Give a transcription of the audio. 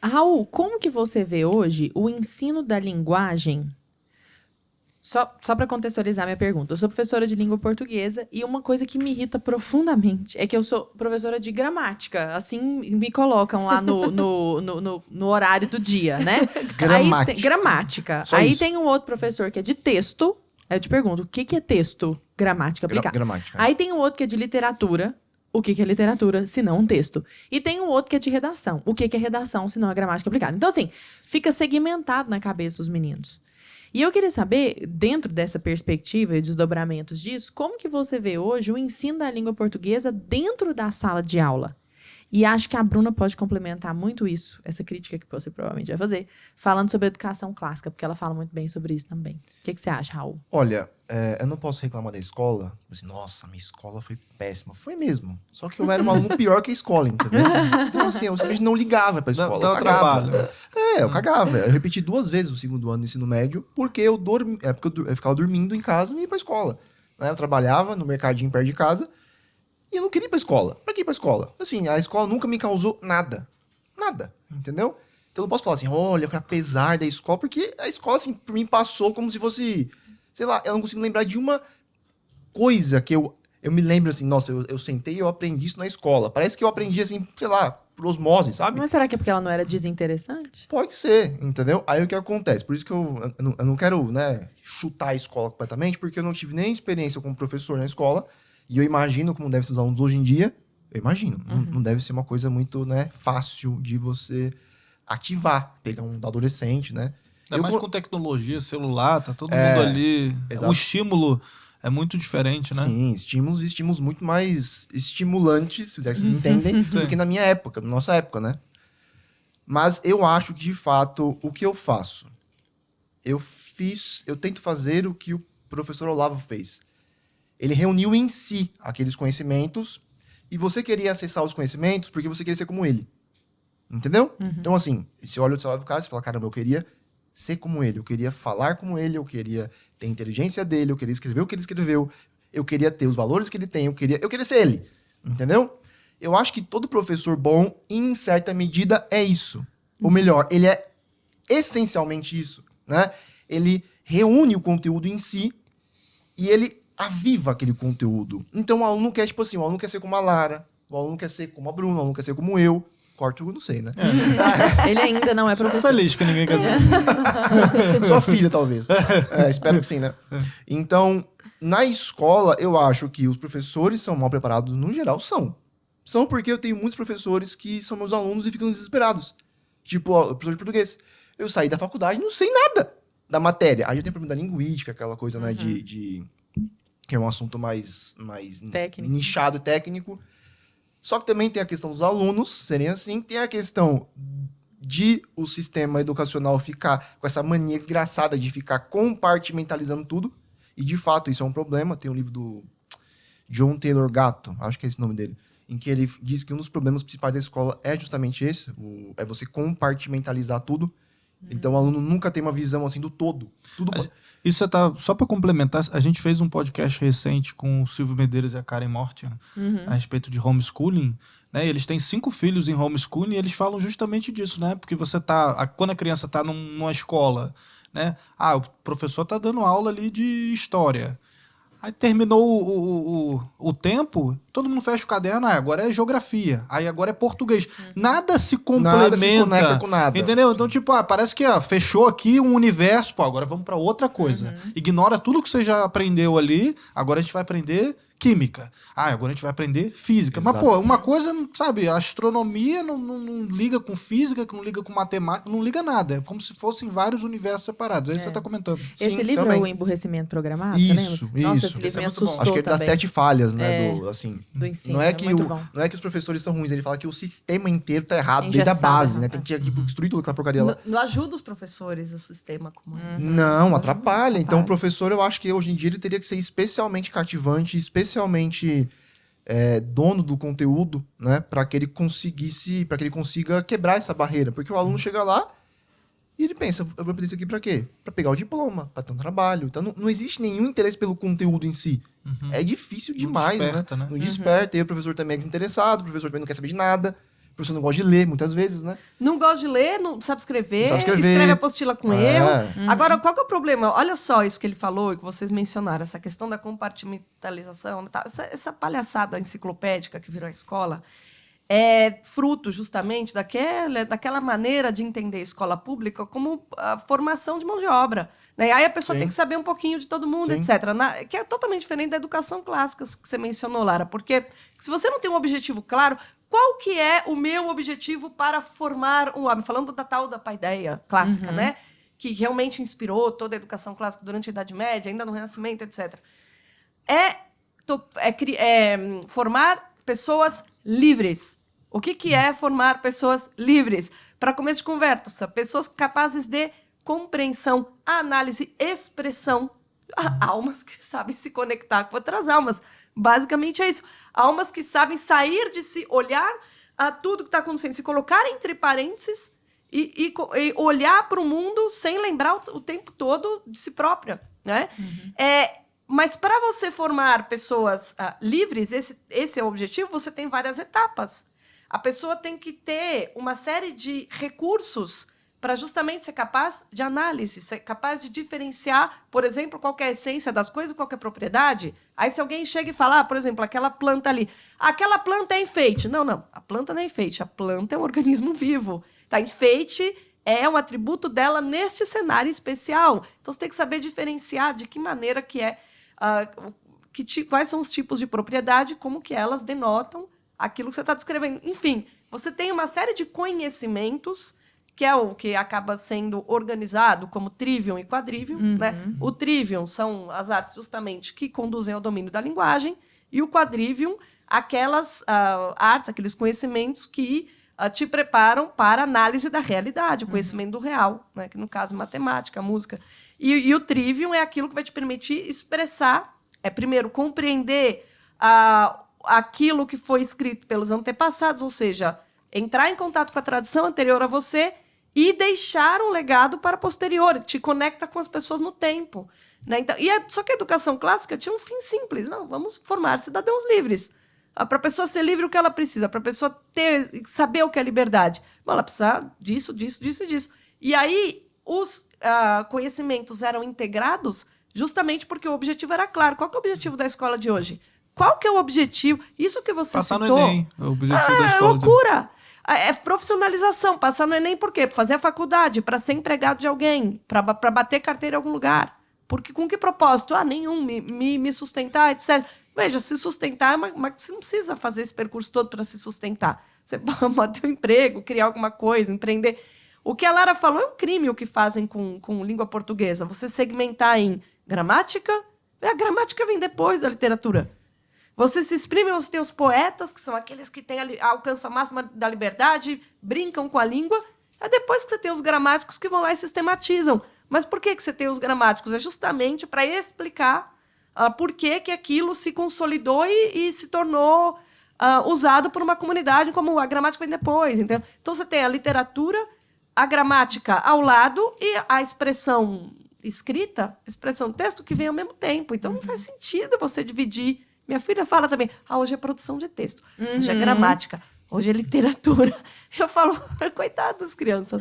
Raul, como que você vê hoje o ensino da linguagem? Só para contextualizar minha pergunta. Eu sou professora de língua portuguesa e uma coisa que me irrita profundamente é que eu sou professora de gramática. Assim me colocam lá no horário do dia, né? Gramática. Gramática. Só Aí isso. tem um outro professor que é de texto. Aí eu te pergunto, o que é texto? Gramática aplicada. Gramática. Aí tem um outro que é de literatura. O que é literatura, se não um texto? E tem um outro que é de redação. O que é redação, se não a gramática aplicada? Então, assim, fica segmentado na cabeça dos meninos. E eu queria saber, dentro dessa perspectiva e desdobramentos disso, como que você vê hoje o ensino da língua portuguesa dentro da sala de aula? E acho que a Bruna pode complementar muito isso, essa crítica que você provavelmente vai fazer, falando sobre educação clássica, porque ela fala muito bem sobre isso também. O que você acha, Raul? Olha, eu não posso reclamar da escola. Assim, nossa, minha escola foi péssima. Foi mesmo. Só que eu era um aluno pior que a escola, entendeu? Então, assim, eu simplesmente não ligava pra escola. Dá eu cagava. trabalho. Eu cagava. Eu repeti 2 vezes o segundo ano do ensino médio, porque eu ficava dormindo em casa e não ia pra escola. Né? Eu trabalhava no mercadinho perto de casa e eu não queria ir pra escola. Pra que ir pra escola? Assim, a escola nunca me causou nada. Nada, entendeu? Então eu não posso falar assim, olha, foi apesar da escola, porque a escola, assim, por mim passou como se fosse, sei lá, eu não consigo lembrar de uma coisa que eu me lembro assim, nossa, eu sentei e eu aprendi isso na escola. Parece que eu aprendi assim, sei lá, por osmose, sabe? Mas será que é porque ela não era desinteressante? Pode ser, entendeu? Aí o que acontece? Por isso que eu não quero, né, chutar a escola completamente, porque eu não tive nem experiência como professor na escola, e eu imagino como devem ser os alunos hoje em dia. Eu imagino. Não deve ser uma coisa muito, né, fácil de você ativar, pegar um adolescente, né? Ainda mais com tecnologia, celular, tá todo mundo ali. exato. O estímulo é muito diferente, né? Sim, estímulos muito mais estimulantes, se vocês entendem, do que na minha época, na nossa época, né? Mas eu acho que, de fato, o que eu faço? Eu tento fazer o que o professor Olavo fez. Ele reuniu em si aqueles conhecimentos e você queria acessar os conhecimentos porque você queria ser como ele. Entendeu? Então, assim, você olha o celular do cara e fala, caramba, eu queria ser como ele, eu queria falar como ele, eu queria ter a inteligência dele, eu queria escrever o que ele escreveu, eu queria ter os valores que ele tem, eu queria ser ele. Entendeu? Eu acho que todo professor bom, em certa medida, é isso. Ou melhor, ele é essencialmente isso, né? Ele reúne o conteúdo em si e ele aviva aquele conteúdo. Então o aluno quer, tipo assim, o aluno quer ser como a Lara, o aluno quer ser como a Bruna, o aluno quer ser como eu. Corto, eu não sei, né? Ele ainda não é Fico professor. feliz que ninguém quer ser. Sua filha, talvez. Espero que sim, né? Então, na escola, eu acho que os professores são mal preparados, no geral, são. São porque eu tenho muitos professores que são meus alunos e ficam desesperados. Tipo, o professor de português. Eu saí da faculdade e não sei nada da matéria. Aí eu tenho problema da linguística, aquela coisa, né, que é um assunto mais Técnico. nichado e técnico. Só que também tem a questão dos alunos serem assim, tem a questão de o sistema educacional ficar com essa mania desgraçada de ficar compartimentalizando tudo. E, de fato, isso é um problema. Tem um livro do John Taylor Gatto, acho que é esse o nome dele, em que ele diz que um dos problemas principais da escola é justamente esse, é você compartimentalizar tudo. Então, o aluno nunca tem uma visão assim do todo. Isso só para complementar, a gente fez um podcast recente com o Silvio Medeiros e a Karen Mortian a respeito de homeschooling, né? Eles têm 5 filhos em homeschooling e eles falam justamente disso, né? Porque quando a criança está numa escola, né? O professor está dando aula ali de história. Aí terminou o tempo, todo mundo fecha o caderno, agora é geografia, aí agora é português. Nada se complementa. Nada se conecta com nada. Entendeu? Então, tipo, parece que fechou aqui um universo, agora vamos para outra coisa. Ignora tudo que você já aprendeu ali, agora a gente vai aprender química. Agora a gente vai aprender física. Exato. Mas, pô, uma coisa, sabe, a astronomia não liga com física, que não liga com matemática, não liga nada. É como se fossem vários universos separados. Aí você tá comentando. Esse Sim, livro também. é o Emburrecimento Programado, Isso, você lembra? Nossa, isso. esse livro Esse é me muito bom. assustou Acho que ele dá também. 7 falhas, né? Do ensino, não é que muito bom. não é que os professores são ruins, ele fala que o sistema inteiro tá errado desde a Engessado, base, né? né? Tem que destruir toda aquela porcaria lá. Não ajuda os professores, o sistema como é. Não, atrapalha. Então o professor, eu acho que hoje em dia ele teria que ser especialmente cativante, especialmente dono do conteúdo, né? Para que ele consiga quebrar essa barreira. Porque o aluno chega lá e ele pensa, eu vou aprender isso aqui para quê? Para pegar o diploma, para ter um trabalho. Então não existe nenhum interesse pelo conteúdo em si. É difícil demais, desperta, né? Não desperta. E o professor também é desinteressado, o professor também não quer saber de nada. O professor não gosta de ler, muitas vezes, né? Não gosta de ler, não sabe escrever, Não sabe escrever. escreve apostila com erro. É. Agora, qual que é o problema? Olha só isso que ele falou e que vocês mencionaram, essa questão da compartimentalização, tá? Essa palhaçada enciclopédica que virou a escola é fruto, justamente, daquela maneira de entender a escola pública como a formação de mão de obra. Né? E aí a pessoa Sim. tem que saber um pouquinho de todo mundo, Sim. etc. Que é totalmente diferente da educação clássica que você mencionou, Lara. Porque se você não tem um objetivo claro, qual que é o meu objetivo para formar um homem? Falando da tal da paideia clássica, né? Que realmente inspirou toda a educação clássica durante a Idade Média, ainda no Renascimento, etc. Formar pessoas livres. O que é formar pessoas livres? Para começo de conversa, pessoas capazes de compreensão, análise, expressão. Almas que sabem se conectar com outras almas. Basicamente é isso. Almas que sabem sair de si, olhar a tudo que está acontecendo, se colocar entre parênteses e olhar para o mundo sem lembrar o tempo todo de si própria. Né? Mas para você formar pessoas livres, esse é o objetivo, você tem várias etapas. A pessoa tem que ter uma série de recursos para justamente ser capaz de análise, ser capaz de diferenciar, por exemplo, qual que é a essência das coisas, qual que é a propriedade. Aí se alguém chega e fala, por exemplo, aquela planta ali, aquela planta é enfeite. Não, a planta não é enfeite, a planta é um organismo vivo. Tá? Enfeite é um atributo dela neste cenário especial. Então você tem que saber diferenciar de que maneira que é, quais são os tipos de propriedade, como que elas denotam aquilo que você está descrevendo. Enfim, você tem uma série de conhecimentos, que é o que acaba sendo organizado como trivium e quadrivium. Né? O trivium são as artes justamente que conduzem ao domínio da linguagem, e o quadrivium, aquelas artes, aqueles conhecimentos que te preparam para a análise da realidade, o conhecimento do real, né? Que no caso matemática, música. E o trivium é aquilo que vai te permitir expressar, primeiro, compreender aquilo que foi escrito pelos antepassados, ou seja, entrar em contato com a tradição anterior a você e deixar um legado para posterior, te conecta com as pessoas no tempo. Né? Então, só que a educação clássica tinha um fim simples. Não, vamos formar cidadãos livres. Para a pessoa ser livre, o que ela precisa? Para a pessoa saber o que é liberdade? Bom, ela precisa disso, disso, disso e disso. E aí, os conhecimentos eram integrados justamente porque o objetivo era claro. Qual que é o objetivo da escola de hoje? Qual que é o objetivo? Isso que você Passar citou... no Enem, é o objetivo da escola. É loucura! É profissionalização. Passar no Enem por quê? Para fazer a faculdade, para ser empregado de alguém, para bater carteira em algum lugar. Porque com que propósito? Nenhum. Me sustentar, etc. Veja, se sustentar, mas você não precisa fazer esse percurso todo para se sustentar. Você pode ter um emprego, criar alguma coisa, empreender. O que a Lara falou é um crime o que fazem com língua portuguesa. Você segmentar em gramática. A gramática vem depois da literatura. Você se exprime, você tem os poetas, que são aqueles que alcançam a máxima da liberdade, brincam com a língua. É depois que você tem os gramáticos que vão lá e sistematizam. Mas por que você tem os gramáticos? É justamente para explicar por que aquilo se consolidou e se tornou usado por uma comunidade, como a gramática vem depois. Então você tem a literatura, a gramática ao lado e a expressão escrita, a expressão texto, que vem ao mesmo tempo. Então não faz sentido você dividir. Minha filha fala também, hoje é produção de texto, hoje é gramática, hoje é literatura. Eu falo, coitado das crianças.